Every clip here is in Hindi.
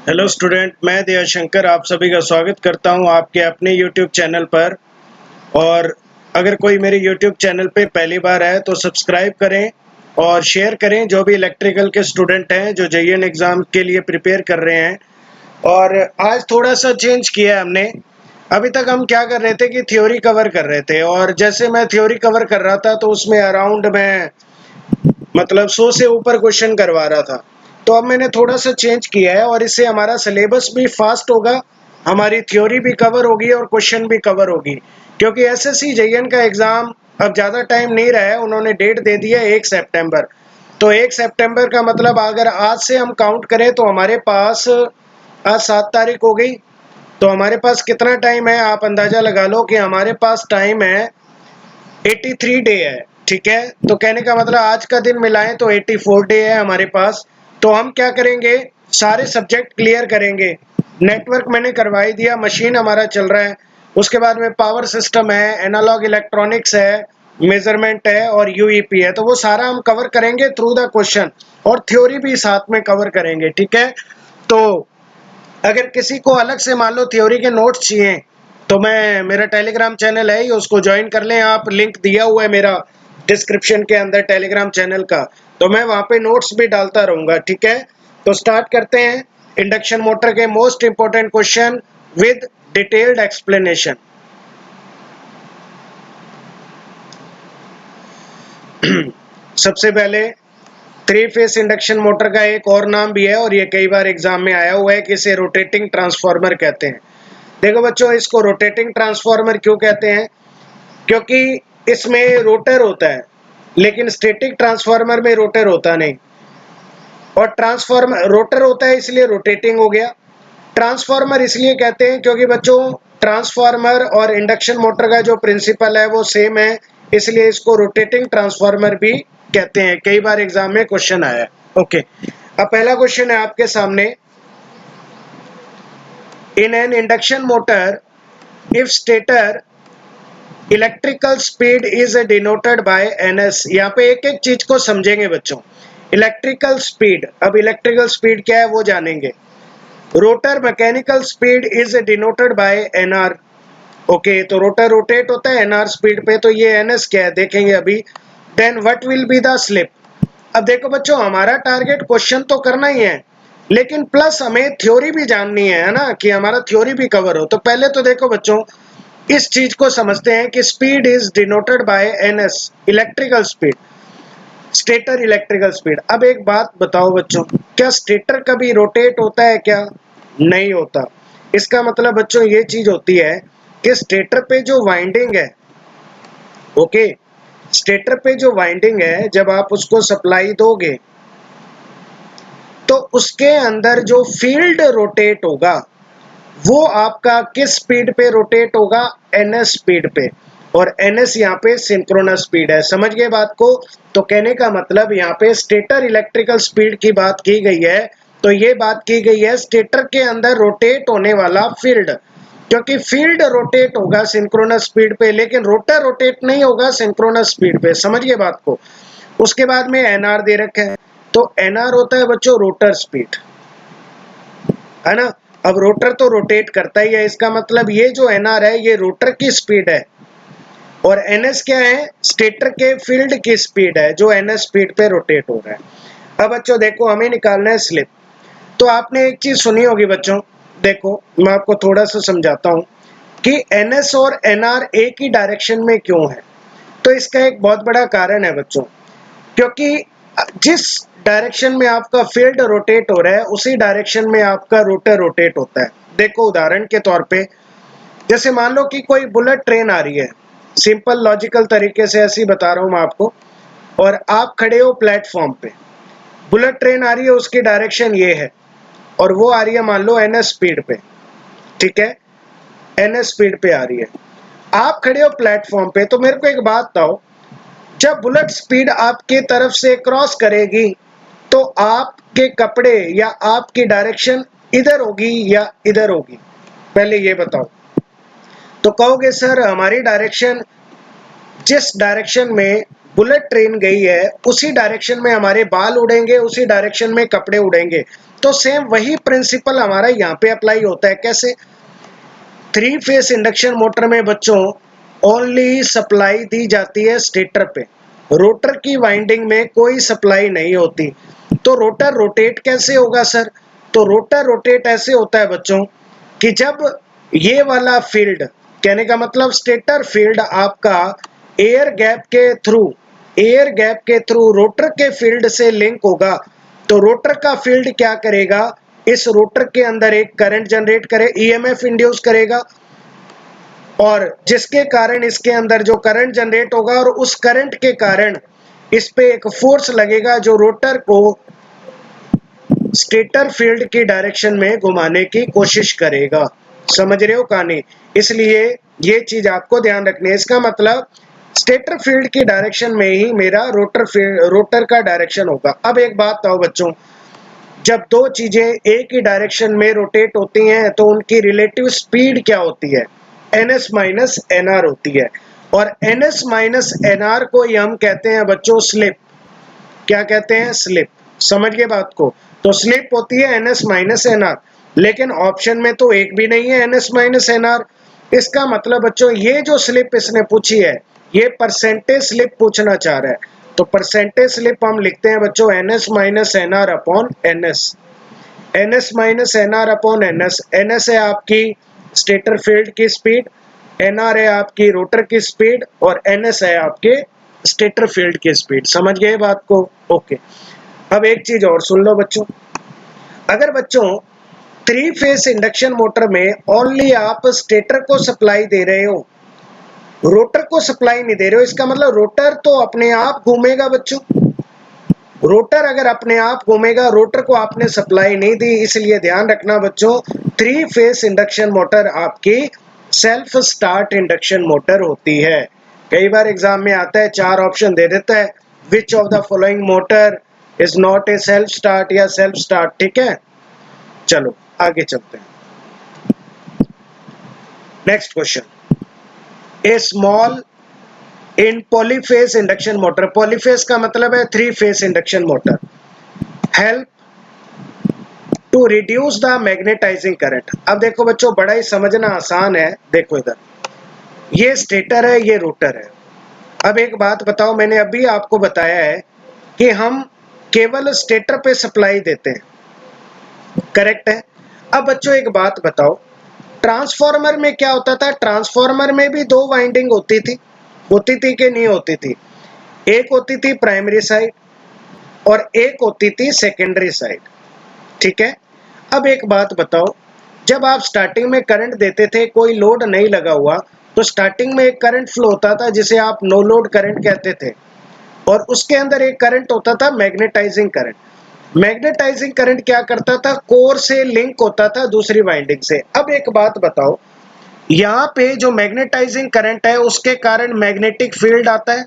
हेलो स्टूडेंट, मैं दयाशंकर आप सभी का स्वागत करता हूं आपके अपने यूट्यूब चैनल पर। और अगर कोई मेरे यूट्यूब चैनल पे पहली बार है तो सब्सक्राइब करें और शेयर करें जो भी इलेक्ट्रिकल के स्टूडेंट हैं जो जेईएन एग्ज़ाम के लिए प्रिपेयर कर रहे हैं। और आज थोड़ा सा चेंज किया है हमने। अभी तक हम क्या कर रहे थे कि थ्योरी कवर कर रहे थे, और जैसे मैं थ्योरी कवर कर रहा था तो उसमें अराउंड मैं मतलब 100 से ऊपर क्वेश्चन करवा रहा था। तो अब मैंने थोड़ा सा चेंज किया है और इससे हमारा सिलेबस भी फास्ट होगा, हमारी थ्योरी भी कवर होगी और क्वेश्चन भी कवर होगी। क्योंकि एसएससी जेईएन का एग्जाम अब ज़्यादा टाइम नहीं रहा है, उन्होंने डेट दे दी है 1 सितंबर। तो 1 सितंबर का मतलब अगर आज से हम काउंट करें तो हमारे पास आज 7 तारीख हो गई, तो हमारे पास कितना टाइम है आप अंदाज़ा लगा लो कि हमारे पास टाइम है 83 डे है। ठीक है, तो कहने का मतलब आज का दिन मिलाएं तो 84 डे है हमारे पास। तो हम क्या करेंगे, सारे सब्जेक्ट क्लियर करेंगे। नेटवर्क मैंने करवा ही दिया, मशीन हमारा चल रहा है। उसके बाद में पावर सिस्टम है, एनालॉग इलेक्ट्रॉनिक्स है, मेजरमेंट है और यूईपी है। तो वो सारा हम कवर करेंगे थ्रू द क्वेश्चन, और थ्योरी भी साथ में कवर करेंगे। ठीक है, तो अगर किसी को अलग से मान लो थ्योरी के नोट्स चाहिए तो मैं मेरा टेलीग्राम चैनल है ही, उसको ज्वाइन कर लें आप। लिंक दिया हुआ है मेरा डिस्क्रिप्शन के अंदर टेलीग्राम चैनल का, तो मैं वहाँ पे नोट्स भी डालता रहूँगा। ठीक है, तो स्टार्ट करते हैं इंडक्शन मोटर के most important question with detailed explanation. सबसे पहले थ्री फेस इंडक्शन मोटर का एक और नाम भी है और ये कई बार एग्जाम में आया हुआ है कि इसे रोटेटिंग ट्रांसफार्मर कहते हैं। देखो बच्चों, इसको रोटेटिंग ट्रांसफार्मर क्यों कहते हैं? क्योंकि इसमें रोटर होता है, लेकिन स्टैटिक ट्रांसफार्मर में रोटर होता नहीं। और ट्रांसफार्मर रोटर होता है इसलिए रोटेटिंग हो गया। ट्रांसफार्मर इसलिए कहते हैं क्योंकि बच्चों ट्रांसफार्मर और इंडक्शन मोटर का जो प्रिंसिपल है वो सेम है, इसलिए इसको रोटेटिंग ट्रांसफार्मर भी कहते हैं। कई बार एग्जाम में क्वेश्चन आया है। ओके, अब पहला क्वेश्चन है आपके सामने। इन an induction motor, if stator electrical speed is denoted by ns। यहाँ पे एक एक चीज को समझेंगे बच्चों। इलेक्ट्रिकल स्पीड, अब इलेक्ट्रिकल स्पीड क्या है वो जानेंगे। Rotor mechanical speed is denoted by nr। Okay, तो रोटर रोटेट होता है nr स्पीड पे, तो ये ns क्या है देखेंगे अभी। Then what will be the slip. अब देखो बच्चों, हमारा टारगेट क्वेश्चन तो करना ही है, लेकिन प्लस हमें थ्योरी भी जाननी है ना, कि हमारा थ्योरी भी कवर हो। तो पहले तो देखो बच्चों, इस चीज को समझते हैं कि speed is denoted by ns, electrical speed, stator electrical speed. अब एक बात बताओ बच्चों, क्या स्टेटर कभी रोटेट होता है क्या? नहीं होता। इसका मतलब बच्चों ये चीज होती है कि स्टेटर पे जो वाइंडिंग है, ओके, स्टेटर पे जो वाइंडिंग है जब आप उसको सप्लाई दोगे तो उसके अंदर जो फील्ड रोटेट होगा वो आपका किस स्पीड पे रोटेट होगा? ns स्पीड पे। और ns यहाँ पे सिंक्रोनस स्पीड है। समझ गए बात को? तो कहने का मतलब यहाँ पे स्टेटर इलेक्ट्रिकल स्पीड की बात की गई है, तो ये बात की गई है स्टेटर के अंदर रोटेट होने वाला फील्ड, क्योंकि फील्ड रोटेट होगा सिंक्रोनस स्पीड पे, लेकिन रोटर रोटेट नहीं होगा सिंक्रोनस स्पीड पे। समझ गए बात को? उसके बाद में nr दे रखा है, तो nr होता है बच्चों रोटर स्पीड, है ना। अब रोटर तो रोटेट करता ही है, इसका मतलब ये जो nr है ये रोटर की स्पीड है, और ns क्या है? स्टेटर के फील्ड की स्पीड है जो ns स्पीड पे रोटेट हो रहा है। अब बच्चों देखो, हमें निकालना है स्लिप। तो आपने एक चीज सुनी होगी बच्चों, देखो मैं आपको थोड़ा सा समझाता हूँ कि ns और nr एक ही डायरेक्शन में क्यों है। तो इसका एक बहुत बड़ा कारण है बच्चों, क्योंकि जिस डायरेक्शन में आपका फील्ड रोटेट हो रहा है उसी डायरेक्शन में आपका रोटर रोटेट होता है। देखो उदाहरण के तौर पे, जैसे मान लो कि कोई बुलेट ट्रेन आ रही है, सिंपल लॉजिकल तरीके से ऐसे ही बता रहा हूं मैं आपको, और आप खड़े हो प्लेटफॉर्म पे। बुलेट ट्रेन आ रही है, उसकी डायरेक्शन ये है, और वो आ रही है मान लो ns स्पीड पे। ठीक है, ns स्पीड पे आ रही है, आप खड़े हो प्लेटफॉर्म पे। तो मेरे को एक बात बताओ, जब बुलेट स्पीड आपके तरफ से क्रॉस करेगी तो आपके कपड़े या आपकी डायरेक्शन इधर होगी या इधर होगी? पहले ये बताओ। तो कहोगे सर हमारी डायरेक्शन, जिस डायरेक्शन में बुलेट ट्रेन गई है उसी डायरेक्शन में हमारे बाल उड़ेंगे, उसी डायरेक्शन में कपड़े उड़ेंगे। तो सेम वही प्रिंसिपल हमारा यहाँ पे अप्लाई होता है। कैसे? 3 फेस इंडक्शन मोटर में बच्चों ओनली सप्लाई दी जाती है स्टेटर पे, रोटर की वाइंडिंग में कोई सप्लाई नहीं होती। तो रोटर रोटेट कैसे होगा सर? तो रोटर रोटेट ऐसे होता है बच्चों कि जब ये वाला फील्ड, कहने का मतलब स्टेटर फील्ड आपका एयर गैप के थ्रू रोटर के फील्ड से लिंक होगा, तो रोटर का फील्ड क्या करेगा, इस रोटर के अंदर एक करंट जनरेट करे, ईएमएफ इंड्यूस करेगा, और जिसके कारण इसके अंदर जो करंट जनरेट होगा और उस करंट के कारण इस पे एक फोर्स लगेगा जो रोटर को स्टेटर फील्ड की डायरेक्शन में घुमाने की कोशिश करेगा। समझ रहे हो कहानी? इसलिए ये चीज आपको ध्यान रखनी है। इसका मतलब स्टेटर फील्ड की डायरेक्शन में ही मेरा रोटर का डायरेक्शन होगा। अब एक बात बताओ बच्चों, जब दो चीजें एक ही डायरेक्शन में रोटेट होती हैं तो उनकी रिलेटिव स्पीड क्या होती है? ns माइनस nr होती है। और ns माइनस nr को ही हम कहते हैं बच्चों स्लिप। क्या कहते हैं? स्लिप। समझ गए बात को? तो स्लिप होती है ns माइनस nr, लेकिन ऑप्शन में तो एक भी नहीं है ns माइनस nr। इसका मतलब बच्चों ये जो स्लिप इसने पूछी है ये परसेंटेज स्लिप पूछना चाह रहा है। तो परसेंटेज स्लिप हम लिखते हैं बच्चों ns minus nr upon ns। ns minus nr upon ns। ns है आपकी स्टेटर फील्ड की स्पीड, nr है आपकी रोटर की स्पीड, और ns है आपके स्टेटर फील्ड की स्पीड। समझ गए बात को? ओके। अब एक चीज और सुन लो बच्चों, अगर बच्चों 3 फेस इंडक्शन मोटर में ओनली आप स्टेटर को सप्लाई दे रहे हो, रोटर को सप्लाई नहीं दे रहे हो, इसका मतलब रोटर तो अपने आप घूमेगा बच्चों। रोटर अगर अपने आप घूमेगा, रोटर को आपने सप्लाई नहीं दी, इसलिए ध्यान रखना बच्चों 3 फेस इंडक्शन मोटर आपकी सेल्फ स्टार्ट इंडक्शन मोटर होती है। कई बार एग्जाम में आता है, 4 ऑप्शन दे देता है, which of the following motor is not a self start या सेल्फ स्टार्ट। ठीक है, चलो आगे चलते हैं। Next question, a small in polyphase induction motor, polyphase का मतलब है 3 phase induction motor, help to reduce the magnetising current. अब देखो बच्चों बड़ा ही समझना आसान है, देखो इधर ये स्टेटर है, ये रोटर है। अब एक बात बताओ, मैंने अभी आपको बताया है कि हम केवल स्टेटर पे सप्लाई देते हैं, करेक्ट है। अब बच्चों एक बात बताओ, ट्रांसफार्मर में क्या होता था? ट्रांसफार्मर में भी 2 वाइंडिंग होती थी कि नहीं होती थी? एक होती थी प्राइमरी साइड और एक होती थी सेकेंडरी साइड। ठीक है। अब एक बात बताओ, जब आप स्टार्टिंग में करंट देते थे, कोई लोड नहीं लगा हुआ, तो स्टार्टिंग में एक करंट फ्लो होता था जिसे आप नो लोड करंट कहते थे, और उसके अंदर एक करंट होता था मैग्नेटाइजिंग करंट। मैग्नेटाइजिंग करंट क्या करता था? कोर से लिंक होता था दूसरी वाइंडिंग से। अब एक बात बताओ, यहाँ पे जो मैग्नेटाइजिंग करंट है उसके कारण मैग्नेटिक फील्ड आता है,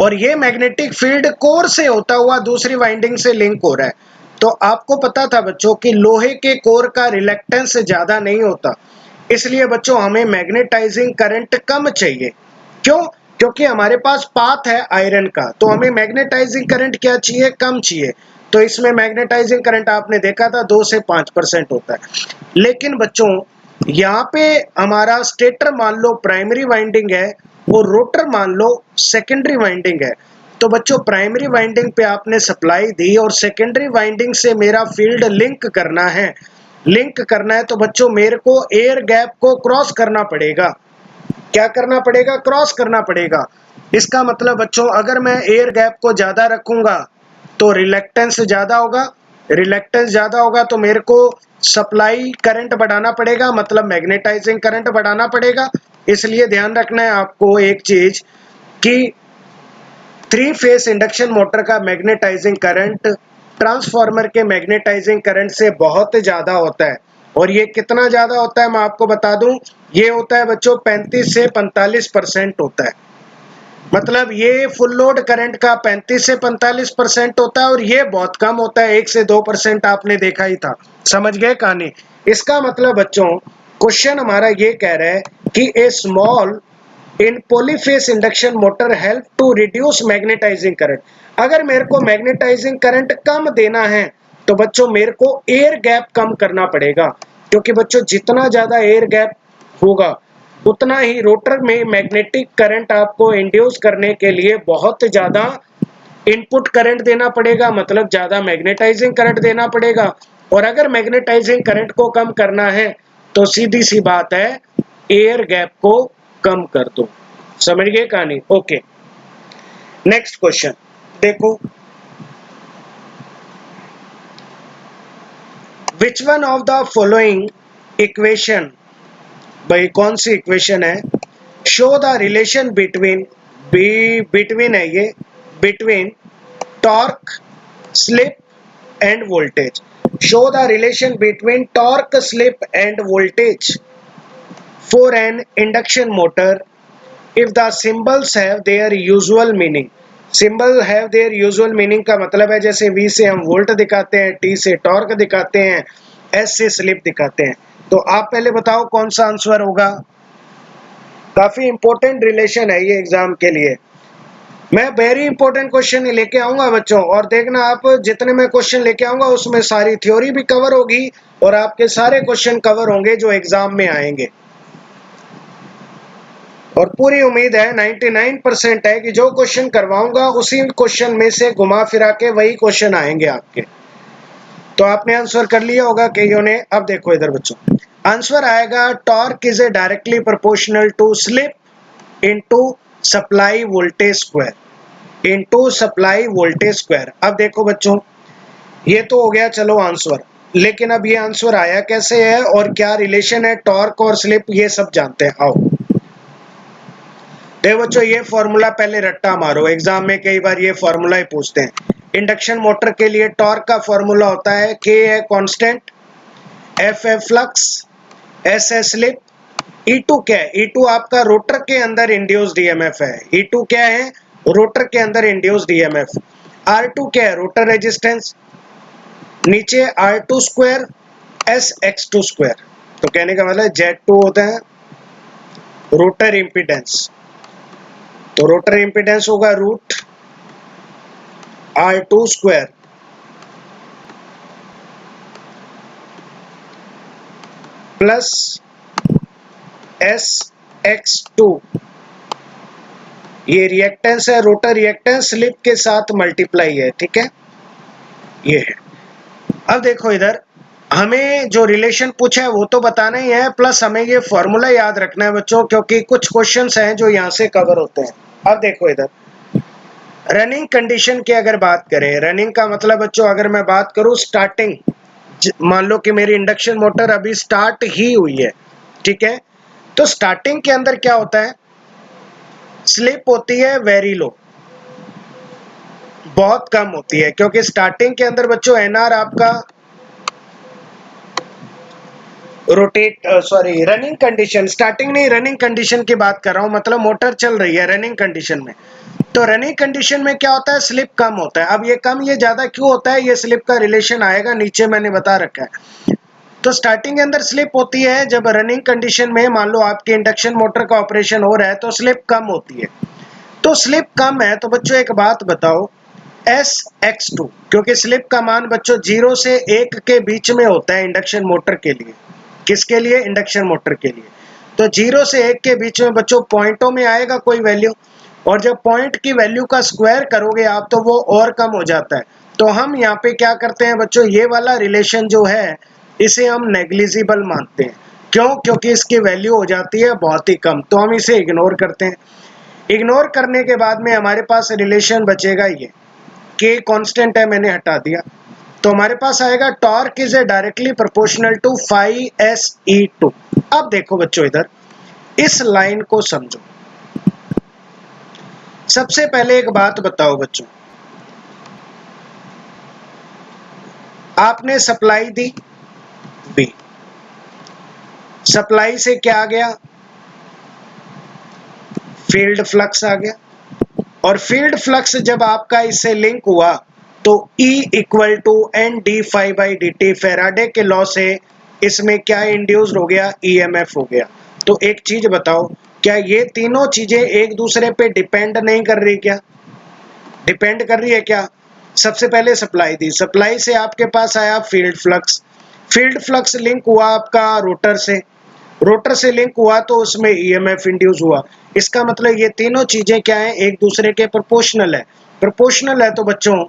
और ये मैग्नेटिक फील्ड कोर से होता हुआ दूसरी वाइंडिंग से लिंक हो रहा है। तो आपको पता था बच्चों कि लोहे के कोर का रिलेक्टेंस ज्यादा नहीं होता, इसलिए बच्चों हमें मैग्नेटाइजिंग करंट कम चाहिए। क्यों? क्योंकि हमारे पास पाथ है आयरन का, तो हमें मैग्नेटाइजिंग करंट क्या चाहिए? कम चाहिए। तो इसमें मैग्नेटाइजिंग करंट आपने देखा था 2 से 5% होता है। लेकिन बच्चों यहाँ पे हमारा स्टेटर मान लो प्राइमरी वाइंडिंग है और रोटर मान लो सेकेंडरी वाइंडिंग है। तो बच्चों प्राइमरी वाइंडिंग पे आपने सप्लाई दी और सेकेंडरी वाइंडिंग से मेरा फील्ड लिंक करना है, तो बच्चों मेरे को एयर गैप को क्रॉस करना पड़ेगा। क्या करना पड़ेगा? क्रॉस करना पड़ेगा। इसका मतलब बच्चों अगर मैं एयर गैप को ज्यादा रखूंगा तो रिलेक्टेंस ज्यादा होगा, तो मेरे को सप्लाई करंट बढ़ाना पड़ेगा, मतलब मैग्नेटाइजिंग करंट बढ़ाना पड़ेगा। इसलिए ध्यान रखना है आपको एक चीज कि 3 फेस इंडक्शन मोटर का मैग्नेटाइजिंग करंट ट्रांसफार्मर के मैग्नेटाइजिंग करंट से बहुत ज्यादा होता है। और ये कितना ज्यादा होता है मैं आपको बता दूं, ये होता है बच्चों 35 से 45% होता है। मतलब ये फुल लोड करंट का 35 से 45% होता है, और ये बहुत कम होता है, 1 से 2% आपने देखा ही था। समझ गए कहानी? इसका मतलब बच्चों क्वेश्चन हमारा ये कह रहा है कि a small in polyphase induction motor help to reduce magnetizing current. अगर मेरे को मैग्नेटाइजिंग करंट कम देना है तो बच्चों मेरे को एयर गैप कम करना पड़ेगा, क्योंकि बच्चों जितना ज्यादा एयर गैप होगा उतना ही रोटर में मैग्नेटिक करंट आपको इंड्यूस करने के लिए बहुत ज्यादा इनपुट करंट देना पड़ेगा, मतलब ज्यादा मैग्नेटाइजिंग करंट देना पड़ेगा। और अगर मैग्नेटाइजिंग करंट को कम करना है तो सीधी सी बात है, एयर गैप को कम कर दो। समझ गए कहानी? ओके, नेक्स्ट क्वेश्चन देखो, which one of the following equation, भाई कौन सी इक्वेशन है, show the relation between between है ये, between torque slip end voltage. Show the relation between torque slip end voltage for an induction motor if the symbols have their usual meaning। Symbol have their usual meaning का मतलब है जैसे V से हम वोल्ट दिखाते हैं, T से टॉर्क दिखाते हैं, S से स्लिप दिखाते हैं। तो आप पहले बताओ कौन सा आंसर होगा। काफी इंपॉर्टेंट रिलेशन है ये एग्जाम के लिए। मैं वेरी इंपॉर्टेंट क्वेश्चन लेके आऊंगा बच्चों, और देखना आप जितने मैं क्वेश्चन लेके आऊंगा उसमें सारी थ्योरी भी कवर होगी और आपके सारे क्वेश्चन कवर होंगे जो एग्जाम में आएंगे। और पूरी उम्मीद है 99% है कि जो क्वेश्चन करवाऊंगा उसी क्वेश्चन में से घुमा फिरा के वही क्वेश्चन आएंगे आपके। तो आपने आंसर कर लिया होगा कईयों ने। अब देखो इधर बच्चों, आंसर आएगा torque is a directly proportional to slip into supply voltage square, into supply voltage square. अब देखो बच्चों, ये तो हो गया चलो आंसर, लेकिन अब ये आंसर आया कैसे है और क्या रिलेशन है टॉर्क और स्लिप, ये सब जानते हैं। आओ देखो बच्चों, ये फॉर्मूला पहले रट्टा मारो, एग्जाम में कई बार ये फॉर्मूला ही पूछते हैं। इंडक्शन मोटर के लिए टॉर्क का फॉर्मूला होता है K है कांस्टेंट, F है फ्लक्स, S है स्लिप, E2 क्या है, E2 आपका रोटर के अंदर इंड्यूस्ड ईएमएफ है। E2 क्या है, रोटर के अंदर इंड्यूस्ड ईएमएफ। R2 क्या है, रोटर रेजिस्टेंस, नीचे R2 square S X2 square. तो कहने का मतलब Z2 होता है रोटर इम्पीडेंस, तो रोटर इम्पीडेंस होगा root R2 square plus SX2, ये रिएक्टेंस है, रोटर रिएक्टेंस स्लिप के साथ मल्टीप्लाई है, ठीक है, ये है। अब देखो इधर हमें जो रिलेशन पूछा है वो तो बताना ही है, प्लस हमें ये फॉर्मूला याद रखना है बच्चों, क्योंकि कुछ क्वेश्चंस हैं जो यहाँ से कवर होते हैं। अब देखो इधर रनिंग कंडीशन की अगर बात करें, रनिंग का मतलब बच्चों अगर मैं बात करूं स्टार्टिंग, मान लो कि मेरी इंडक्शन मोटर अभी स्टार्ट ही हुई है, ठीक है, तो स्टार्टिंग के अंदर क्या होता है, स्लिप होती है वेरी लो, बहुत कम होती है, क्योंकि स्टार्टिंग के अंदर बच्चों एनआर आपका rotate sorry running condition, starting नहीं रनिंग कंडीशन की बात कर रहा हूं, मतलब मोटर चल रही है रनिंग कंडीशन में। तो रनिंग कंडीशन में क्या होता है, स्लिप कम होता है। अब ये कम ये ज्यादा क्यों होता है, ये स्लिप का रिलेशन आएगा नीचे, मैंने बता रखा है। तो स्टार्टिंग के अंदर स्लिप होती है जब रनिंग कंडीशन में मान लो आपके इंडक्शन मोटर का ऑपरेशन हो रहा है तो स्लिप कम होती है। तो स्लिप कम है तो बच्चों एक बात बताओ, SX2, क्योंकि स्लिप का मान बच्चों 0 से 1 के बीच में होता है इंडक्शन मोटर के लिए। किसके लिए, इंडक्शन मोटर के लिए। तो 0 से 1 के बीच में बच्चों पॉइंटों में आएगा कोई वैल्यू, और जब पॉइंट की वैल्यू का स्क्वायर करोगे आप तो वो और कम हो जाता है। तो हम यहाँ पे क्या करते हैं बच्चों, ये वाला रिलेशन जो है इसे हम नेग्लिजिबल मानते हैं। क्यों, क्योंकि इसकी वैल्यू हो जाती है बहुत ही कम, तो हम इसे इग्नोर करते हैं। इग्नोर करने के बाद में हमारे पास रिलेशन बचेगा ये, K कांस्टेंट है मैंने हटा दिया, तो हमारे पास आएगा torque is a directly proportional to phi SE2। अब देखो बच्चों इधर इस लाइन को समझो। सबसे पहले एक बात बताओ बच्चों, आपने सप्लाई दी B, सप्लाई से क्या आ गया, फील्ड फ्लक्स आ गया, और फील्ड फ्लक्स जब आपका इससे लिंक हुआ तो E equal to NdΦ/dt, Faraday के लॉ से इसमें क्या इंड्यूस्ड हो गया, EMF हो गया। तो एक चीज बताओ, क्या ये तीनों चीजें एक दूसरे पे डिपेंड नहीं कर रही? क्या डिपेंड कर रही है? क्या सबसे पहले सप्लाई दी, सप्लाई से आपके पास आया field flux, field flux link हुआ आपका रोटर से, रोटर से लिंक हुआ तो उसमें ईएमएफ इंड्यूस हुआ। इसका मतलब ये तीनों चीजें क्या है? एक दूसरे के प्रोपोर्शनल है। प्रोपोर्शनल है तो बच्चों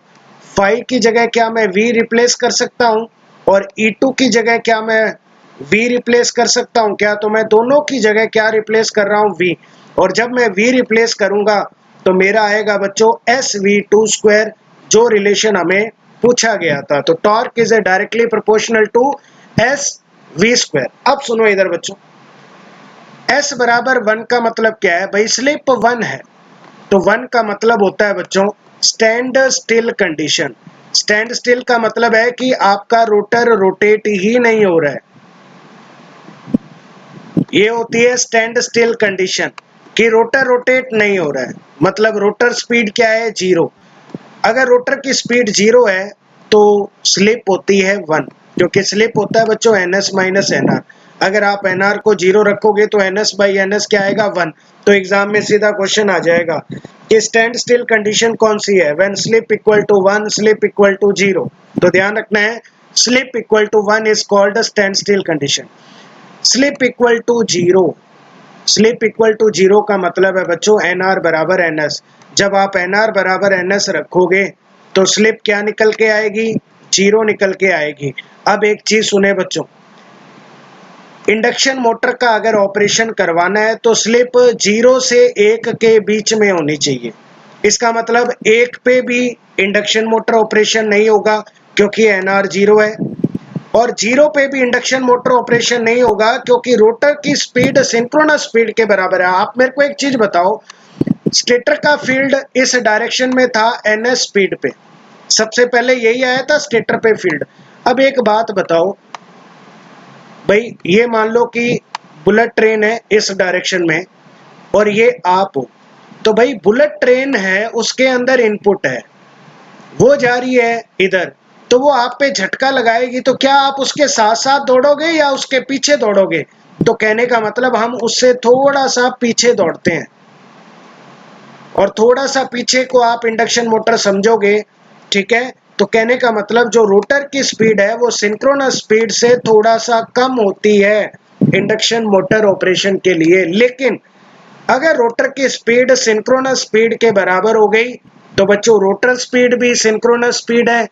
फाई की जगह क्या मैं वी रिप्लेस कर सकता हूं, और E2 की जगह क्या मैं वी रिप्लेस कर सकता हूं? क्या तो मैं दोनों की जगह क्या रिप्लेस कर रहा हूं? वी। और जब मैं वी रिप्लेस करूंगा तो मेरा आएगा बच्चों एस वी टू स्क्वायर, जो रिलेशन हमें पूछा गया था। तो torque is a directly proportional to S V square. अब सुनो इधर बच्चों, एस बराबर 1 का मतलब क्या है भाई? स्लिप 1 है, तो 1 का मतलब होता है बच्चों stand still condition. Stand still का मतलब है कि आपका रोटर रोटेट ही नहीं हो रहा है, ये होती है स्टैंड स्टिल कंडीशन, कि रोटर रोटेट नहीं हो रहा है। मतलब रोटर स्पीड क्या है? 0। अगर रोटर की स्पीड 0 है तो स्लिप होती है 1, क्योंकि स्लिप होता है बच्चों ns माइनस nr। अगर आप nr को 0 रखोगे तो ns बाई ns क्या आएगा? 1। तो एग्जाम में सीधा क्वेश्चन आ जाएगा कि स्टैंड स्टिल कंडीशन कौन सी है? When slip equal to 1, slip equal to 0। तो ध्यान रखना है, slip equal to 1 is called stand still condition. Slip equal to 0, slip equal to 0 का मतलब है बच्चों nr बराबर ns। जब आप nr बराबर ns रखोगे तो स्लिप क्या निकल के आएगी? 0 निकल के आएगी। अब एक चीज सुने बच्चों, इंडक्शन मोटर का अगर ऑपरेशन करवाना है तो स्लिप 0 से 1 के बीच में होनी चाहिए। इसका मतलब 1 पे भी इंडक्शन मोटर ऑपरेशन नहीं होगा क्योंकि nr 0 है, और 0 पे भी इंडक्शन मोटर ऑपरेशन नहीं होगा क्योंकि रोटर की स्पीड सिंक्रोनस स्पीड के बराबर है। आप मेरे को एक चीज बताओ, स्टेटर का फील्ड इस डायरेक्शन में था ns स्पीड पे, सबसे पहले यही आया था स्टेटर पे फील्ड। अब एक बात बताओ भाई, ये मान लो कि बुलेट ट्रेन है इस डायरेक्शन में और ये आप हो, तो भाई बुलेट ट्रेन है उसके अंदर इनपुट है, वो जा रही है इधर, तो वो आप पे झटका लगाएगी, तो क्या आप उसके साथ साथ दौड़ोगे या उसके पीछे दौड़ोगे? तो कहने का मतलब हम उससे थोड़ा सा पीछे दौड़ते हैं, और थोड़ा सा पीछे को आप इंडक्शन मोटर समझोगे, ठीक है? तो कहने का मतलब जो रोटर की स्पीड है वो सिंक्रोनस स्पीड से थोड़ा सा कम होती है इंडक्शन मोटर ऑपरेशन के लिए। लेकिन अगर रोटर की स्पीड सिंक्रोनस स्पीड के बराबर हो गई तो बच्चों रोटर स्पीड भी सिंक्रोनस स्पीड है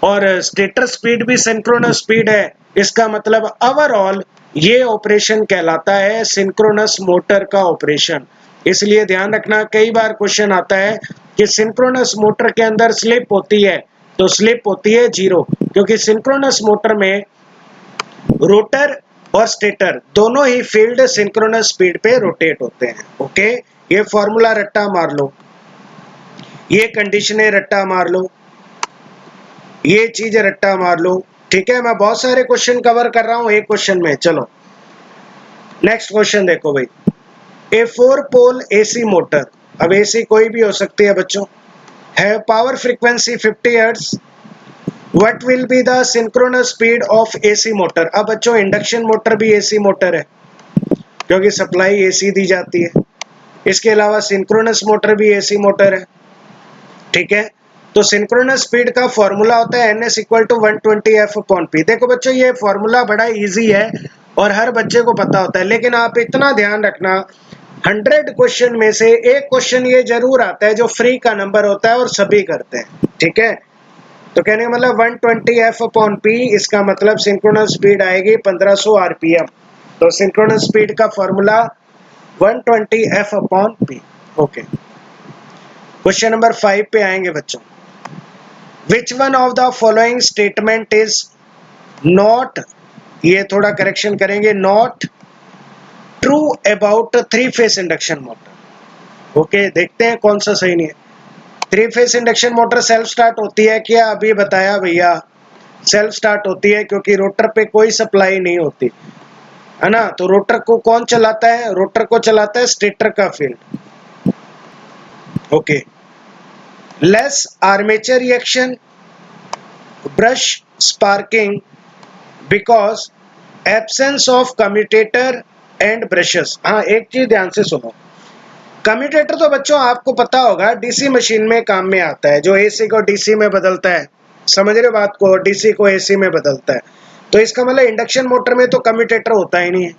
और स्टेटर स्पीड भी सिंक्रोनस स्पीड है। इसका मतलब ओवरऑल ये ऑपरेशन कहलाता है सिंक्रोनस मोटर का ऑपरेशन। इसलिए ध्यान रखना, कई बार क्वेश्चन आता है कि सिंक्रोनस मोटर के अंदर स्लिप होती है, तो स्लिप होती है 0, क्योंकि सिंक्रोनस मोटर में रोटर और स्टेटर दोनों ही फील्ड सिंक्रोनस स्पीड पे रोटेट होते हैं। ओके, ये फॉर्मूला रट्टा मार लो, ये कंडीशनें रट्टा मार लो, ये चीज रट्टा मार लो, ठीक है? मैं बहुत सारे क्वेश्चन कवर कर रहा हूं एक क्वेश्चन में। चलो नेक्स्ट क्वेश्चन देखो भाई, ए 4 पोल एसी मोटर, अब एसी कोई भी हो सकती है बच्चों, है power frequency 50 hertz, what will be the synchronous speed of AC motor? अब बच्चों इंडक्शन मोटर भी एसी मोटर है क्योंकि सप्लाई एसी दी जाती है, इसके अलावा सिंक्रोनस मोटर भी एसी मोटर है, ठीक है? तो सिंक्रोनस स्पीड का फॉर्मूला होता है ns इक्वल टू 120f/p। देखो बच्चों ये फॉर्मूला बड़ा इजी है और हर बच्चे को पता होता है, लेकिन आप इतना ध्यान रखना 100 क्वेश्चन में से एक क्वेश्चन ये जरूर आता है जो फ्री का नंबर होता है और सभी करते हैं, ठीक है? तो कहने का मतलब 120f/p, इसका मतलब सिंक्रोनस स्पीड आएगी 1500 rpm। तो सिंक्रोनस स्पीड का formula 120f/p। Okay, question number 5 पे आएंगे बच्चों, which one of the following statement is not, ये थोड़ा करेक्शन करेंगे, not true about 3 phase induction motor. Okay, देखते हैं कौन सा सही नहीं है। 3 phase induction motor self start होती है क्या? अभी बताया भैया, सेल्फ स्टार्ट होती है क्योंकि रोटर पे कोई सप्लाई नहीं होती है ना। तो रोटर को कौन चलाता है? रोटर को चलाता है स्टेटर का field. Okay, less armature reaction, brush sparking because absence of commutator and brushes. हाँ, एक चीज ध्यान से सुनो, कम्यूटेटर तो बच्चों आपको पता होगा डीसी मशीन में काम में आता है, जो एसी को डीसी में बदलता है। समझ रहे हो बात को, डीसी को एसी में बदलता है। तो इसका मतलब इंडक्शन मोटर में तो कम्यूटेटर होता ही नहीं है।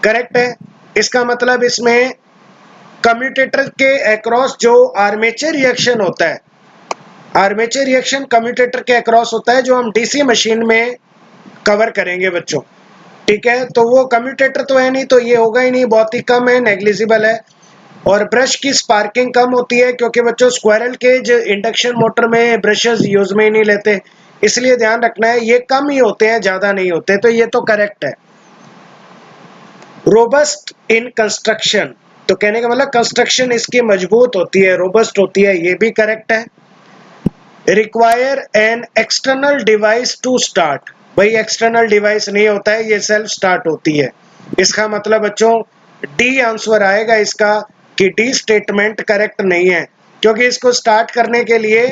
करेक्ट है। इसका मतलब इसमें कम्यूटेटर के अक्रॉस जो आर्मेचर रिएक्शन होता है, आर्मेचर रिएक्शन कम्यूटेटर के अक्रॉस होता है, जो हम डीसी मशीन में कवर करेंगे बच्चों। ठीक है, तो वो कम्यूटेटर तो है नहीं, तो ये होगा ही नहीं, बहुत ही कम है, नेग्लिजिबल है। और ब्रश की स्पार्किंग कम होती है, क्योंकि बच्चों स्क्वायरल केज इंडक्शन मोटर में ब्रशेस यूज में ही नहीं लेते, इसलिए ध्यान रखना है, ये कम ही होते हैं, ज्यादा नहीं होते। तो ये तो करेक्ट है। रोबस्ट इन कंस्ट्रक्शन, तो कहने का मतलब कंस्ट्रक्शन इसकी मजबूत होती है, रोबस्ट होती है, ये भी करेक्ट है। Require an external device to start, भाई एक्सटर्नल डिवाइस नहीं होता है, ये सेल्फ स्टार्ट होती है। इसका मतलब बच्चों डी आंसर आएगा इसका, कि डी स्टेटमेंट करेक्ट नहीं है, क्योंकि इसको स्टार्ट करने के लिए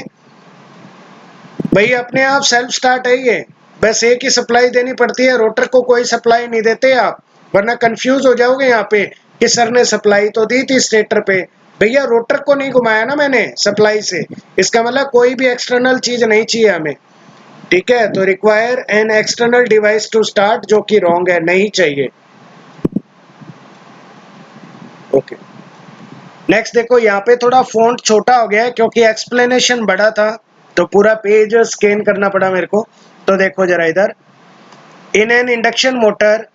भाई अपने आप सेल्फ स्टार्ट है ये, बस एक ही सप्लाई देनी पड़ती है, रोटर को कोई सप्लाई नहीं देते आप, वरना कंफ्यूज हो जाओगे यहाँ पे कि सर ने सप्लाई तो दी थी स्टेटर पे, भैया रोटर को नहीं घुमाया ना मैंने सप्लाई से, इसका मतलब कोई भी एक्सटर्नल चीज नहीं चाहिए हमें। ठीक है, तो require an external device to start, जो कि रॉन्ग है, नहीं चाहिए। ओके, नेक्स्ट देखो, यहाँ पे थोड़ा फॉन्ट छोटा हो गया है क्योंकि एक्सप्लेनेशन बड़ा था, तो पूरा पेज स्कैन करना पड़ा मेरे को। तो देखो जरा इधर, in an induction motor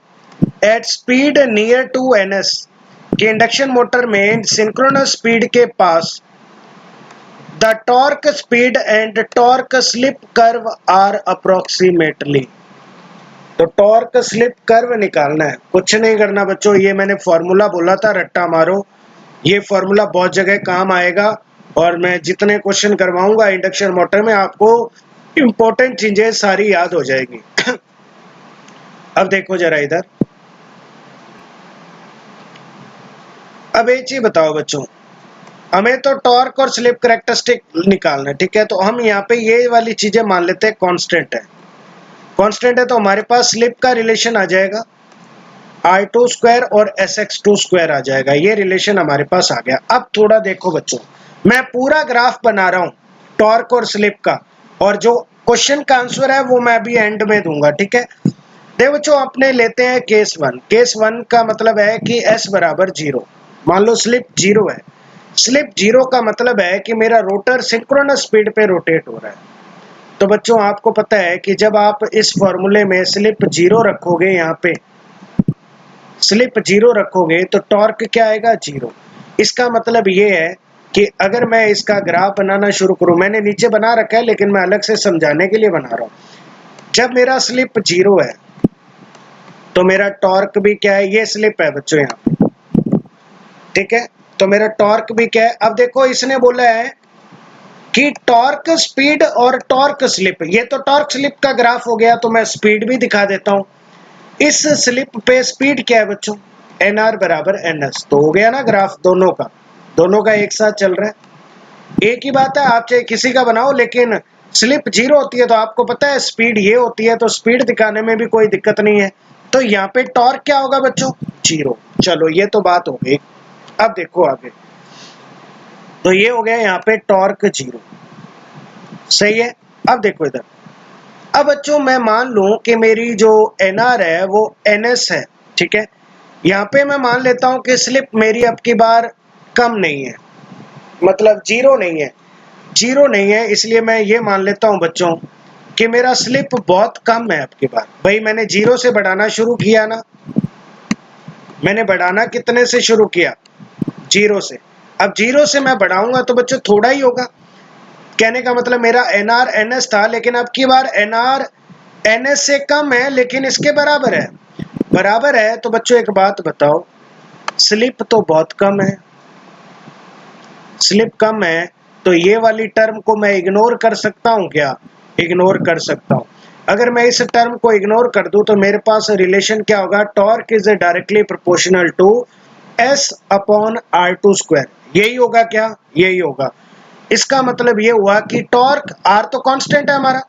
at speed near to NS, कि इंडक्शन मोटर में सिंक्रोनस स्पीड के पास the torque speed and torque slip curve are approximately, तो टॉर्क स्लिप कर्व निकालना है, कुछ नहीं करना बच्चों, ये मैंने फॉर्मूला बोला था, रट्टा मारो, ये फॉर्मूला बहुत जगह काम आएगा, और मैं जितने क्वेश्चन करवाऊंगा इंडक्शन मोटर में आपको इंपॉर्टेंट चीजें सारी याद हो जाएगी। अब देखो जरा इधर, अब एक चीज बताओ बच्चों, हमें तो टॉर्क और स्लिप कैरेक्टरिस्टिक निकालना है। ठीक है, तो हम यहाँ पे ये वाली चीजें मान लेते हैं कांस्टेंट है, कांस्टेंट है, तो हमारे पास स्लिप का रिलेशन आ जाएगा r2 स्क्वायर और sx2 स्क्वायर आ जाएगा, ये रिलेशन हमारे पास आ गया। अब थोड़ा देखो बच्चों, मैं पूरा ग्राफ बना रहा हूं टॉर्क और स्लिप का, और जो क्वेश्चन का आंसर है वो मैं भी एंड में दूंगा। ठीक है, देखो बच्चों, अपने लेते हैं केस वन। केस वन का मतलब है कि s बराबर 0, मान लो स्लिप 0 है। स्लिप 0 का मतलब है कि मेरा रोटर सिंक्रोनस स्पीड पे रोटेट हो रहा है। तो बच्चों आपको पता है कि जब आप इस फॉर्मूले में स्लिप 0 रखोगे, यहाँ पे स्लिप 0 रखोगे तो टॉर्क क्या आएगा, 0। इसका मतलब ये है कि अगर मैं इसका ग्राफ बनाना शुरू करूं, मैंने नीचे बना रखा है लेकिन मैं अलग से समझाने के लिए बना रहा हूं। जब मेरा स्लिप 0 है तो मेरा टॉर्क भी क्या है, ये स्लिप है बच्चों यहाँ पे। ठीक है, तो मेरा टॉर्क भी क्या है, अब देखो इसने बोला है कि टॉर्क स्पीड और टॉर्क स्लिप, ये तो टॉर्क स्लिप का ग्राफ हो गया, तो मैं स्पीड भी दिखा देता हूं। इस स्लिप पे स्पीड क्या है बच्चों, एनआर बराबर एनएस, तो हो गया ना ग्राफ दोनों का एक साथ चल रहा है। एक ही बात है, आप चाहे किसी का बनाओ, लेकिन स्लिप 0 होती है तो आपको पता है स्पीड ये होती है, तो स्पीड दिखाने में भी कोई दिक्कत नहीं है। तो यहाँ पे टॉर्क क्या होगा बच्चों, 0। चलो ये तो बात हो गई। अब देखो आगे, तो ये हो गया यहाँ पे टॉर्क 0, सही है। अब देखो इधर, अब बच्चों मैं मान लूं कि मेरी जो एनआर है वो एनएस है। ठीक है, यहाँ पे मैं मान लेता हूं कि स्लिप मेरी अब की बार कम नहीं है, मतलब 0 नहीं है, 0 नहीं है, इसलिए मैं ये मान लेता हूं बच्चों कि मेरा स्लिप बहुत कम है अब की बार। भाई मैंने 0 से बढ़ाना शुरू किया ना, मैंने बढ़ाना कितने से शुरू किया, 0 से। अब 0 से मैं बढ़ाऊंगा तो बच्चों थोड़ा ही होगा, कहने का मतलब मेरा एनआर एनएस था, लेकिन अब की बार एनआर एनएस से कम है लेकिन इसके बराबर है। बराबर है तो बच्चों एक बात बताओ, स्लिप तो बहुत कम है, स्लिप कम है, तो ये वाली टर्म को मैं इग्नोर कर सकता हूं क्या, इग्नोर कर सकता हूं। अगर मैं इस टर्म को इग्नोर कर दूं तो मेरे पास रिलेशन क्या होगा, torque is directly proportional to S upon r2 square, यही होगा क्या, यही होगा। इसका मतलब ये हुआ कि टॉर्क, आर तो कांस्टेंट है हमारा,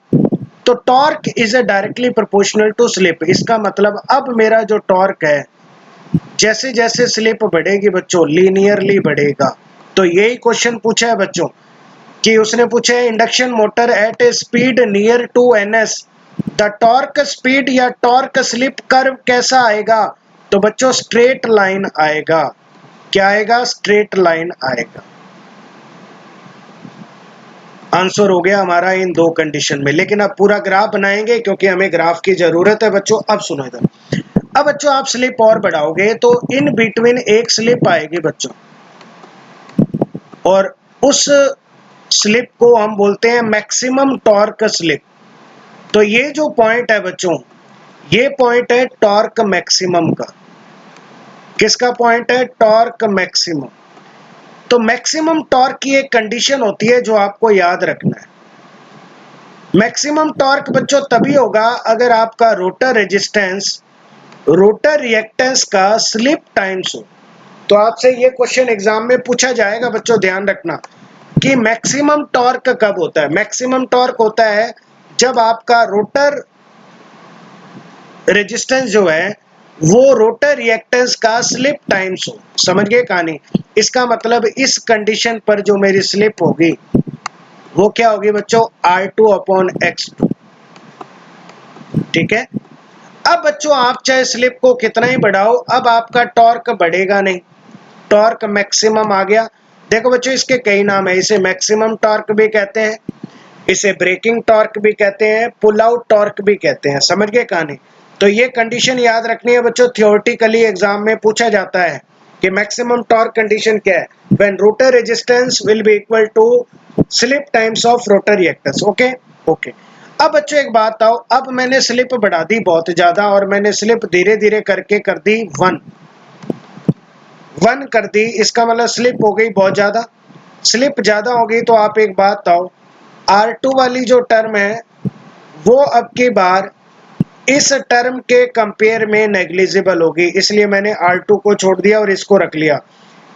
तो torque is directly proportional to slip. इसका मतलब अब मेरा जो टॉर्क है जैसे जैसे स्लिप बढ़ेगी बच्चों लीनियरली बढ़ेगा। तो यही क्वेश्चन पूछा है बच्चों कि उसने पूछा है induction motor at a speed near to ns the torque speed या टॉर्क स्लिप कर्व कैसा आएगा। तो बच्चों स्ट्रेट लाइन आएगा। क्या आएगा? स्ट्रेट लाइन आएगा। आंसर हो गया हमारा इन दो कंडीशन में। लेकिन अब पूरा ग्राफ बनाएंगे क्योंकि हमें ग्राफ की जरूरत है बच्चों। अब सुनो इधर, अब बच्चों आप स्लिप और बढ़ाओगे तो इन बिटवीन एक स्लिप आएगी बच्चों, और उस स्लिप को हम बोलते हैं मैक्सिमम टॉर्क स्लिप। तो ये जो पॉइंट है बच्चों, ये पॉइंट है टॉर्क मैक्सिमम का। किसका पॉइंट है? Torque maximum. तो मैक्सिमम टॉर्क की एक कंडीशन होती है जो आपको याद रखना है। मैक्सिमम टॉर्क बच्चों तभी होगा अगर आपका रोटर रेजिस्टेंस रोटर रिएक्टेंस का स्लिप टाइम्स हो। तो आपसे ये क्वेश्चन एग्जाम में पूछा जाएगा बच्चों, ध्यान रखना कि मैक्सिमम टॉर्क कब होता है। मैक्सिमम टॉर्क होता है जब आपका रोटर रेजिस्टेंस जो है वो रोटर रिएक्टेंस का स्लिप टाइम्स हो। समझ गए कहानी? इसका मतलब इस कंडीशन पर जो मेरी स्लिप होगी वो क्या होगी बच्चों? R2/X2। ठीक है। अब बच्चों आप चाहे स्लिप को कितना ही बढ़ाओ, अब आपका टॉर्क बढ़ेगा नहीं। टॉर्क मैक्सिमम आ गया। देखो बच्चों इसके कई नाम है। इसे मैक्सिमम टॉर्क भी कहते हैं, इसे ब्रेकिंग टॉर्क भी कहते हैं, पुल आउट टॉर्क भी कहते हैं। समझ गए कहानी? तो ये कंडीशन याद रखनी है बच्चों। थियोरेटिकली एग्जाम में पूछा जाता है कि मैक्सिमम टॉर्क कंडीशन क्या है? When rotor resistance will be equal to slip times of rotor reactance. Okay okay. अब बच्चों एक बात आओ, अब मैंने स्लिप बढ़ा दी बहुत ज्यादा और मैंने स्लिप धीरे धीरे करके कर दी 1 कर दी। इसका मतलब स्लिप हो गई बहुत ज्यादा। स्लिप ज्यादा हो गई तो आप एक बात आओ, R2 वाली जो टर्म है वो अब की बार इस टर्म के कंपेयर में नेग्लिजिबल होगी, इसलिए मैंने R2 को छोड़ दिया और इसको रख लिया।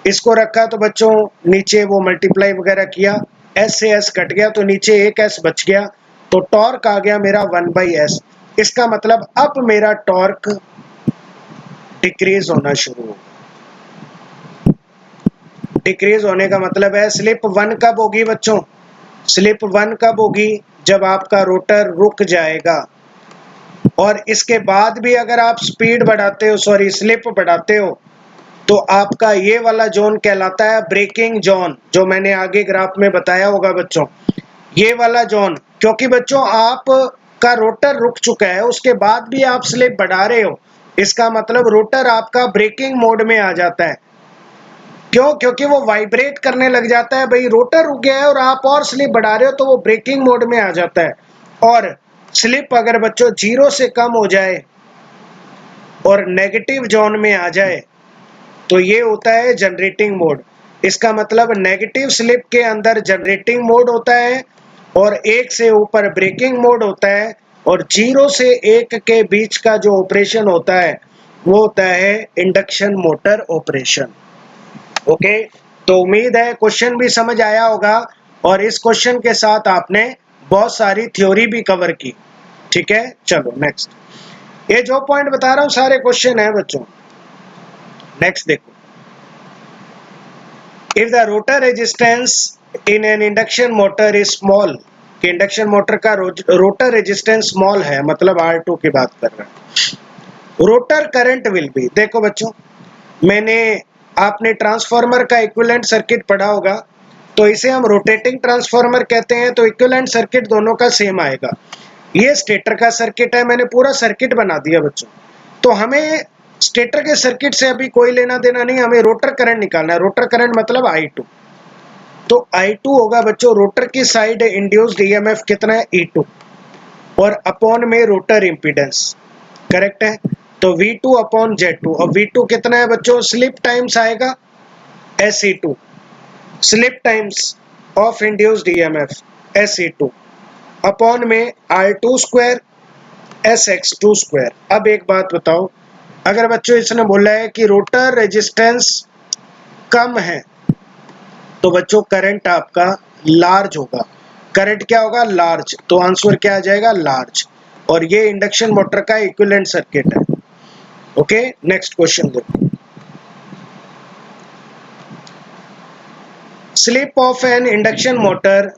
इसको रखा तो बच्चों नीचे वो मल्टीप्लाई वगैरह किया, S से S कट गया तो नीचे एक S बच गया, तो टॉर्क आ गया मेरा 1/S। इसका मतलब अब मेरा टॉर्क डिक्रीज होना शुरू हो। डिक्रीज होने का मतलब है स्लिप 1 कब होगी बच्चों? स्लिप 1 कब होगी? जब आपका रोटर रुक जाएगा। और इसके बाद भी अगर आप स्पीड बढ़ाते हो, सॉरी स्लिप बढ़ाते हो, तो आपका ये वाला जोन कहलाता है ब्रेकिंग जोन, जो मैंने आगे ग्राफ में बताया होगा बच्चों। ये वाला जोन, क्योंकि बच्चों आप का रोटर रुक चुका है उसके बाद भी आप स्लिप बढ़ा रहे हो, इसका मतलब रोटर आपका ब्रेकिंग मोड में आ जाता है। क्यों? क्योंकि वो वाइब्रेट करने लग जाता है। भाई रोटर रुक गया है और आप और स्लिप बढ़ा रहे हो तो वो ब्रेकिंग मोड में आ जाता है। और स्लिप अगर बच्चों 0 से कम हो जाए और नेगेटिव जोन में आ जाए तो ये होता है जनरेटिंग मोड। इसका मतलब नेगेटिव स्लिप के अंदर जनरेटिंग मोड होता है और 1 से ऊपर ब्रेकिंग मोड होता है, और 0 से 1 के बीच का जो ऑपरेशन होता है वो होता है इंडक्शन मोटर ऑपरेशन। ओके, तो उम्मीद है क्वेश्चन भी समझ आया होगा और इस क्वेश्चन के साथ आपने बहुत सारी थ्योरी भी कवर की। ठीक है, चलो नेक्स्ट। ये जो पॉइंट बता रहा हूं सारे क्वेश्चन है बच्चों। नेक्स्ट देखो, if the rotor resistance in an induction motor is small, कि इंडक्शन मोटर का रोटर रेजिस्टेंस स्मॉल है, मतलब R2 की बात कर रहा है। रोटर करंट विल बी, देखो बच्चों मैंने आपने ट्रांसफार्मर का इक्विवेलेंट सर्किट पढ़ा होगा, तो इसे हम रोटेटिंग ट्रांसफार्मर कहते हैं। तो इक्विवेलेंट सर्किट दोनों का सेम आएगा। ये स्टेटर का सर्किट है, मैंने पूरा सर्किट बना दिया बच्चों। तो हमें स्टेटर के सर्किट से अभी कोई लेना देना नहीं, हमें रोटर करंट निकालना है। रोटर करंट मतलब I2। तो I2 होगा बच्चों रोटर की साइड इंड्यूस्ड ईएमएफ कितना है? E2, और अपॉन में रोटर इंपीडेंस। करेक्ट है। तो V2/Z2, और V2 कितना है बच्चों? स्लिप टाइम्स आएगा SE2, slip times of induced EMF SE2, upon में R2 स्क्वायर SX2 स्क्वायर। अब एक बात बताओ, अगर बच्चों इसने बोला है कि रोटर रेजिस्टेंस कम है तो बच्चों करंट आपका लार्ज होगा। करंट क्या होगा? लार्ज। तो आंसर क्या आ जाएगा? लार्ज। और ये इंडक्शन मोटर का इक्विवेलेंट सर्किट है। ओके, नेक्स्ट क्वेश्चन देखो। Slip of an induction motor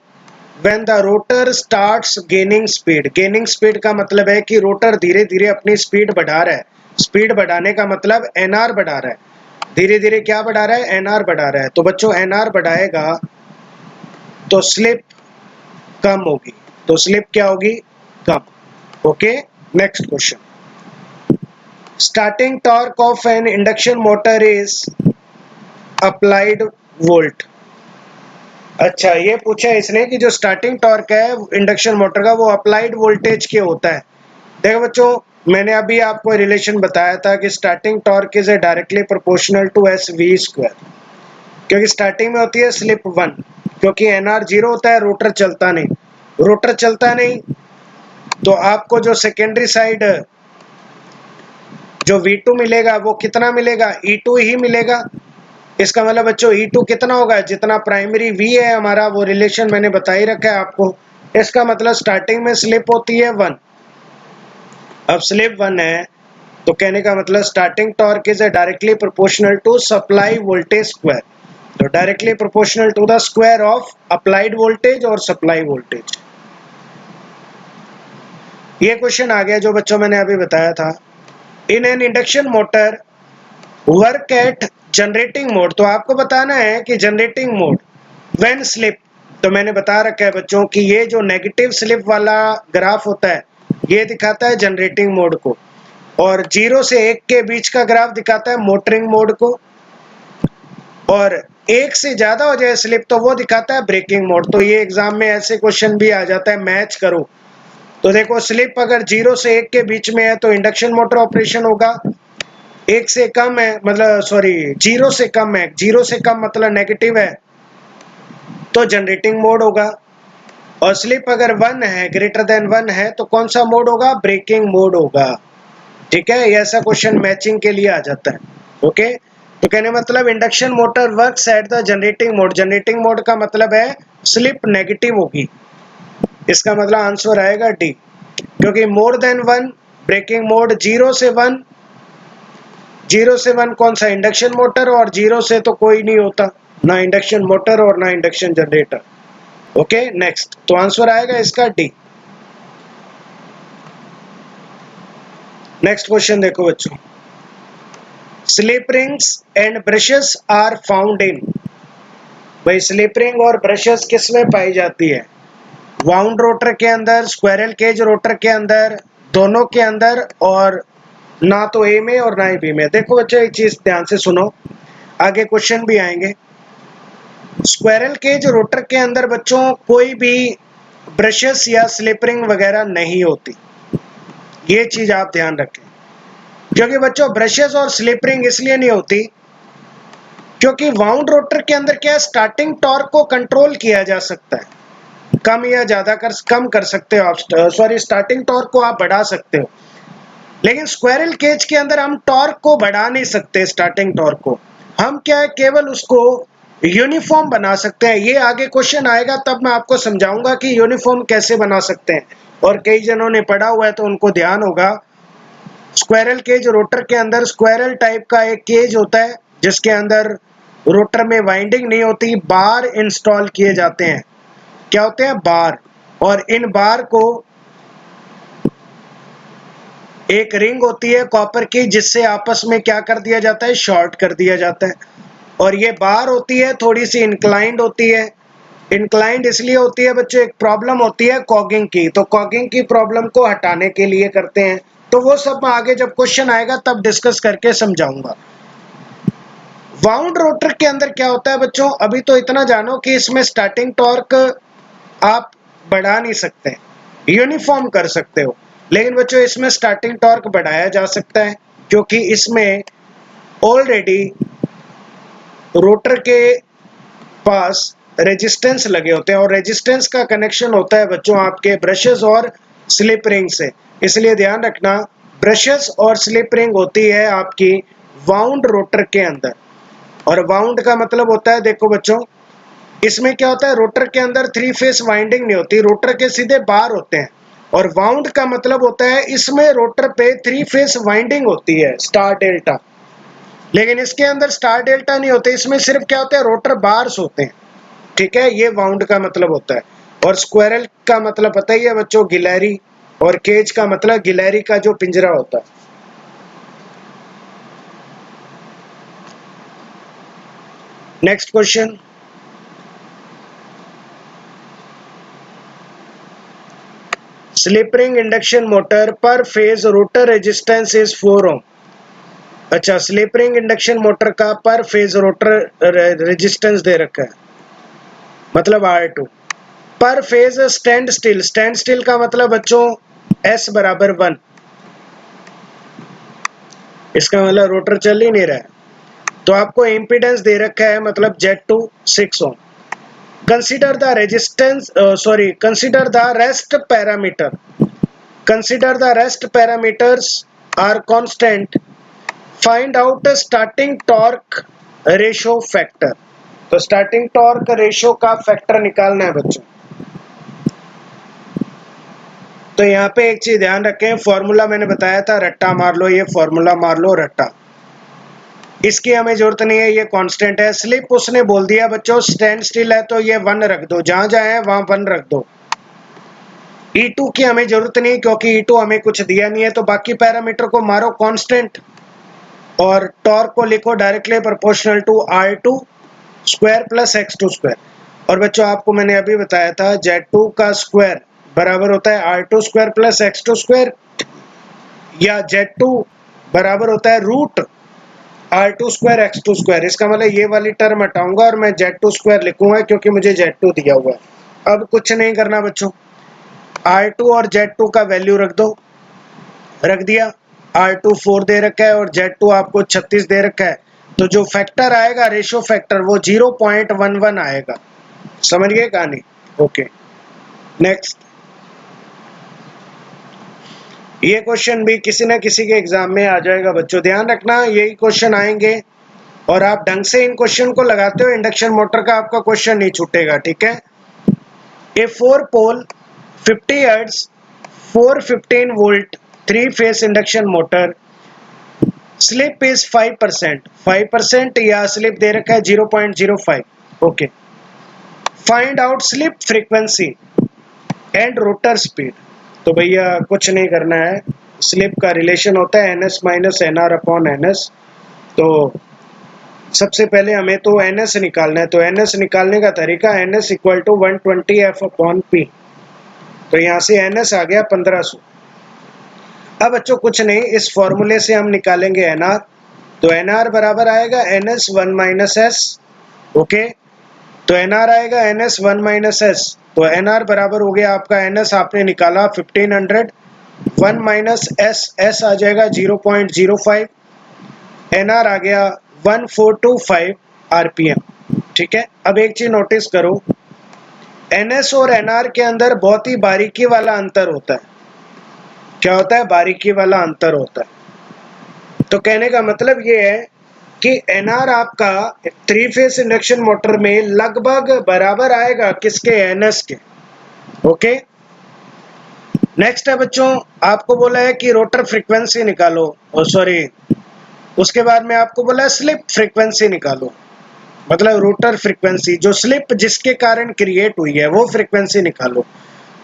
when the rotor starts gaining speed। gaining speed का मतलब है कि रोटर धीरे धीरे अपनी स्पीड बढ़ा रहा है। स्पीड बढ़ाने का मतलब एनआर बढ़ा रहा है। धीरे धीरे क्या बढ़ा रहा है? एनआर बढ़ा रहा है। तो बच्चों एनआर बढ़ाएगा तो स्लिप कम होगी। तो स्लिप क्या होगी? कम। Okay, next question. Starting torque of an induction motor is applied volt. अच्छा, ये पूछा इसने कि जो स्टार्टिंग टॉर्क है इंडक्शन मोटर का वो अप्लाइड वोल्टेज के होता है। देखो बच्चों, मैंने अभी आपको रिलेशन बताया था कि starting torque is directly proportional to S V square, क्योंकि स्टार्टिंग में होती है स्लिप 1, क्योंकि एनआर 0 होता है, रोटर चलता नहीं। रोटर चलता नहीं तो आपको जो सेकेंडरी साइड जो V2 मिलेगा वो कितना मिलेगा? E2 ही मिलेगा। इसका मतलब बच्चों E2 कितना होगा? जितना प्राइमरी V है हमारा, वो रिलेशन मैंने बता ही रखा है आपको। इसका मतलब स्टार्टिंग में स्लिप होती है 1। अब स्लिप 1 है तो कहने का मतलब starting torque is directly proportional to supply voltage square. तो directly proportional to the square of applied voltage और सप्लाई वोल्टेज। ये क्वेश्चन आ गया जो बच्चों मैंने अभी बताया था। In an induction motor work at generating mode. तो आपको बताना है कि जनरेटिंग मोड व्हेन स्लिप, तो मैंने बता रखा है बच्चों कि ये जो नेगेटिव स्लिप वाला ग्राफ होता है ये दिखाता है जनरेटिंग मोड को, और 0 से 1 के बीच का ग्राफ दिखाता है मोटरिंग मोड को, और 1 से ज्यादा हो जाए स्लिप तो वो दिखाता है ब्रेकिंग मोड। तो ये एग्जाम में ऐसे क्वेश्चन भी आ जाता है, मैच करो। तो देखो, स्लिप अगर 0 से 1 के बीच में है तो इंडक्शन मोटर ऑपरेशन होगा। 1 से कम है मतलब सॉरी 0 से कम है, 0 से कम मतलब नेगेटिव है, तो जनरेटिंग मोड होगा। और स्लिप अगर 1 है, ग्रेटर देन 1 है, तो कौन सा मोड होगा? ब्रेकिंग मोड होगा। ठीक है, ये ऐसा क्वेश्चन मैचिंग के लिए आ जाता है। ओके, तो कहने मतलब induction motor works at the generating mode. Generating mode का मतलब है स्लिप नेगेटिव होगी। इसका मतलब आंसर आएगा डी, क्योंकि मोर देन 1 ब्रेकिंग मोड, 0 से 1, 0 से 1 कौन सा? इंडक्शन मोटर, और 0 से तो कोई नहीं होता, ना इंडक्शन मोटर और ना इंडक्शन जनरेटर। ओके, नेक्स्ट, तो आंसर आएगा इसका डी। नेक्स्ट क्वेश्चन देखो बच्चों। Slip rings and brushes are found in. भाई स्लिप रिंग और ब्रशेस किस में पाई जाती है? वाउंड रोटर के अंदर, स्क्वायरल केज रोटर के अंदर, दोनों के अंदर, और ना तो ए में और ना ही बी में। देखो बच्चों, एक चीज ध्यान से सुनो, आगे क्वेश्चन भी आएंगे। स्क्वायरल केज रोटर के अंदर बच्चों कोई भी ब्रशेस या स्लिप रिंग वगैरह नहीं होती। ये चीज आप ध्यान रखें, क्योंकि बच्चों ब्रशेस और स्लिप रिंग इसलिए नहीं होती क्योंकि वाउंड रोटर के अंदर क्या है, स्टार्टिंग टॉर्क को कंट्रोल किया जा सकता है, कम या ज्यादा कम कर सकते हो आप, सॉरी स्टार्टिंग टॉर्क को आप बढ़ा सकते हो। लेकिन स्क्वायरल केज के अंदर हम टॉर्क को बढ़ा नहीं सकते। स्टार्टिंग टॉर्क को हम क्या है, केवल उसको यूनिफॉर्म बना सकते हैं। ये आगे क्वेश्चन आएगा तब मैं आपको समझाऊंगा कि यूनिफॉर्म कैसे बना सकते हैं, और कई जनों ने पढ़ा हुआ है तो उनको ध्यान होगा। स्क्वायरल केज रोटर के अंदर स्क्वायरल टाइप का एक केज होता है जिसके अंदर रोटर में वाइंडिंग नहीं होती, बार इंस्टॉल किए जाते हैं। क्या होते हैं? बार। और इन बार को एक रिंग होती है कॉपर की जिससे आपस में क्या कर दिया जाता है? शॉर्ट कर दिया जाता है। और ये बार होती है थोड़ी सी इंक्लाइंड होती है। इंक्लाइंड इसलिए होती है बच्चों, एक प्रॉब्लम होती है कॉगिंग की, तो कॉगिंग की प्रॉब्लम को हटाने के लिए करते हैं। तो वो सब मैं आगे जब क्वेश्चन आएगा तब डिस्कस करके समझाऊंगा। वाउंड रोटर के अंदर क्या होता है बच्चों, अभी तो इतना जानो कि इसमें स्टार्टिंग टॉर्क आप बढ़ा नहीं सकते, यूनिफॉर्म कर सकते हो। लेकिन बच्चों इसमें स्टार्टिंग टॉर्क बढ़ाया जा सकता है क्योंकि इसमें ऑलरेडी रोटर के पास रेजिस्टेंस लगे होते हैं, और रेजिस्टेंस का कनेक्शन होता है बच्चों आपके ब्रशेस और स्लिप रिंग से। इसलिए ध्यान रखना, ब्रशेस और स्लिप रिंग होती है आपकी वाउंड रोटर के अंदर। और वाउंड का मतलब होता है, देखो बच्चों इसमें क्या होता है, रोटर के अंदर 3 फेस वाइंडिंग नहीं होती, रोटर के सीधे बार होते हैं। और वाउंड का मतलब होता है इसमें रोटर पे 3 फेस वाइंडिंग होती है स्टार डेल्टा, लेकिन इसके अंदर स्टार डेल्टा नहीं होते, इसमें सिर्फ क्या होता है रोटर बार्स होते हैं। ठीक है, ये वाउंड का मतलब होता है। और स्क्वायरल का मतलब पता ही है बच्चों, गिलहरी, और केज का मतलब गिलहरी का जो पिंजरा होता है। Next question, slip ring induction motor पर फेज रोटर रेजिस्टेंस इज 4 ओम। अच्छा, स्लिप रिंग इंडक्शन मोटर का पर फेज रोटर रेजिस्टेंस दे रखा है, मतलब R2। पर phase stand still, stand still का मतलब बच्चों S बराबर 1, इसका मतलब रोटर चल ही नहीं रहा है। तो आपको इम्पीडेंस दे रखा है, मतलब Z2 6 ohm. Consider the resistance, consider the rest parameter, consider the rest parameters are constant, find out starting torque ratio factor। तो स्टार्टिंग टॉर्क रेशियो का फैक्टर निकालना है बच्चों। तो यहाँ पे एक चीज ध्यान रखें, फॉर्मूला मैंने बताया था, रट्टा मार लो, ये फॉर्मूला मार लो रट्टा, इसकी हमें जरूरत नहीं है, ये कांस्टेंट है। स्लिप उसने बोल दिया बच्चों स्टैंड स्टिल है, तो ये 1 रख दो, जहां जहां है वहां 1 रख दो। E2 की हमें जरूरत नहीं, क्योंकि E2 हमें कुछ दिया नहीं है। तो बाकी पैरामीटर को मारो कांस्टेंट, और टॉर्क को लिखो directly proportional to R2 square plus X2 square. और बच्चों आपको मैंने अभी बताया था Z2 का स्क्वायर बराबर होता है R2 square plus X2 square, या Z2 बराबर होता है root R2 square X2 square. इसका मतलब ये वाली टर्म हटाऊंगा और मैं Z2 स्क्वायर लिखूंगा, क्योंकि मुझे Z2 दिया हुआ है। अब कुछ नहीं करना बच्चों, R2 और Z2 का वैल्यू रख दो, रख दिया। R2 4 दे रखा है और Z2 आपको 36 दे रखा है, तो जो फैक्टर आएगा रेशियो फैक्टर वो 0.11 आएगा। समझ गए कहानी? Okay, next. ये क्वेश्चन भी किसी न किसी के एग्जाम में आ जाएगा बच्चों, ध्यान रखना यही क्वेश्चन आएंगे, और आप ढंग से इन क्वेश्चन को लगाते हो इंडक्शन मोटर का आपका क्वेश्चन नहीं छूटेगा। ठीक है, ए 4 पोल 50 hertz 415 volt 3 phase induction motor, slip is 5%, 5% या स्लिप दे रखा है 0.05। Okay, find out slip frequency and rotor speed. तो भैया कुछ नहीं करना है, स्लिप का रिलेशन होता है NS minus NR upon NS। तो सबसे पहले हमें तो NS निकालना है, तो NS निकालने का तरीका NS equal to 120F upon P। तो यहाँ से NS आ गया 1500। अब बच्चों कुछ नहीं, इस फॉर्मूले से हम निकालेंगे NR। तो NR बराबर आएगा NS 1 माइनस S। ओके, तो NR आएगा NS 1 माइनस S। तो NR बराबर हो गया आपका, NS आपने निकाला 1500, 1 माइनस S, S आ जाएगा 0.05, NR आ गया 1425 RPM। ठीक है, अब एक चीज नोटिस करो, NS और NR के अंदर बहुत ही बारीकी वाला अंतर होता है। क्या होता है? बारीकी वाला अंतर होता है। तो कहने का मतलब ये है कि NR आपका 3 फेस इंडक्शन मोटर में लगभग बराबर आएगा किसके? NS के। ओके, नेक्स्ट है बच्चों, आपको बोला है कि रोटर फ्रीक्वेंसी निकालो, सॉरी, उसके बाद में आपको बोला है स्लिप फ्रीक्वेंसी निकालो, मतलब रोटर फ्रीक्वेंसी, जो स्लिप जिसके कारण क्रिएट हुई है वो फ्रीक्वेंसी निकालो।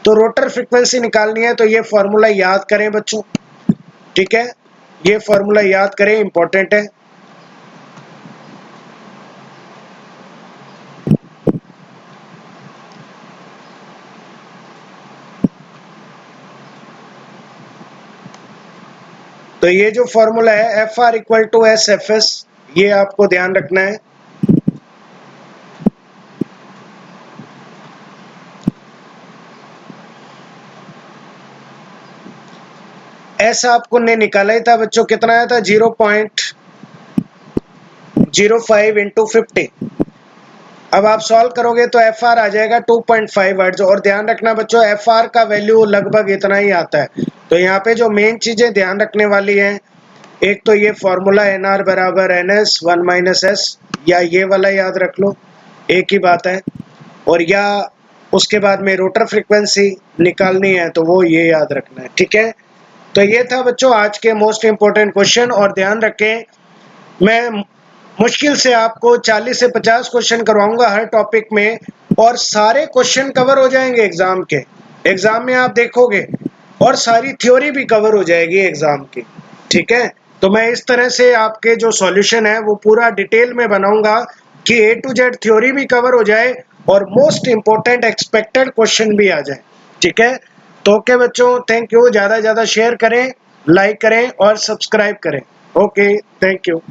तो रोटर फ्रीक्वेंसी निकालनी है, तो ये फॉर्मूला याद करें बच्चों। ठीक है, ये फॉर्मूला याद करें, इंपॉर्टेंट है। तो ये जो फॉर्मूला है FR इक्वल टू SFS, ये आपको ध्यान रखना है। S आपको ने निकाला ही था बच्चों, कितना आया था? 0.05 इंटू 50। अब आप सॉल्व करोगे तो FR आ जाएगा 2.5 हर्ट्ज। और ध्यान रखना बच्चों, FR का वैल्यू लगभग इतना ही आता है। तो यहाँ पे जो मेन चीजें ध्यान रखने वाली हैं, एक तो ये फॉर्मूला NR बराबर NS 1 माइनस S, या ये वाला याद रख लो, एक ही बात है। और या उसके बाद में रोटर फ्रीक्वेंसी निकालनी है, तो वो ये याद रखना है, ठीक है। तो ये था बच्चों आज के मोस्ट इंपॉर्टेंट क्वेश्चन। और ध्यान रखें, मैं मुश्किल से आपको 40 से 50 क्वेश्चन करवाऊंगा हर टॉपिक में, और सारे क्वेश्चन कवर हो जाएंगे एग्जाम के। एग्जाम में आप देखोगे, और सारी थ्योरी भी कवर हो जाएगी एग्जाम की, ठीक है। तो मैं इस तरह से आपके जो सॉल्यूशन है वो पूरा डिटेल में बनाऊंगा कि A to Z थ्योरी भी कवर हो जाए और मोस्ट इंपॉर्टेंट एक्सपेक्टेड क्वेश्चन भी आ जाए, ठीक है। तो ओके बच्चों, थैंक यू। ज़्यादा से ज़्यादा शेयर करें, लाइक करें और सब्सक्राइब करें। Okay, thank you.